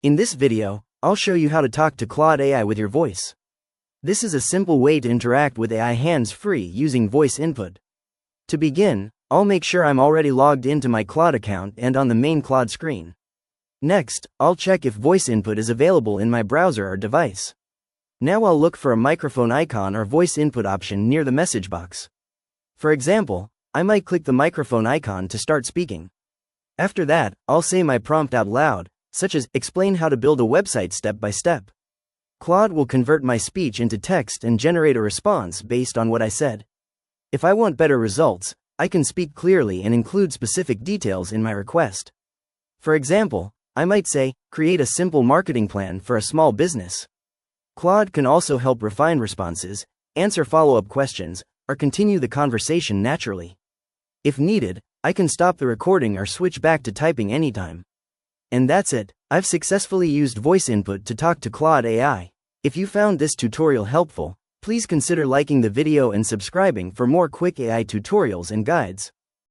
In this video, I'll show you how to talk to Claude AI with your voice. This is a simple way to interact with AI hands-free using voice input. To begin, I'll make sure I'm already logged into my Claude account and on the main Claude screen. Next, I'll check if voice input is available in my browser or device. Now I'll look for a microphone icon or voice input option near the message box. For example, I might click the microphone icon to start speaking. After that, I'll say my prompt out loud, such as, explain how to build a website step by step. Claude will convert my speech into text and generate a response based on what I said. If I want better results, I can speak clearly and include specific details in my request. For example, I might say, create a simple marketing plan for a small business. Claude can also help refine responses, answer follow-up questions, or continue the conversation naturally. If needed, I can stop the recording or switch back to typing anytime. And that's it. I've successfully used voice input to talk to Claude AI. If you found this tutorial helpful, please consider liking the video and subscribing for more quick AI tutorials and guides.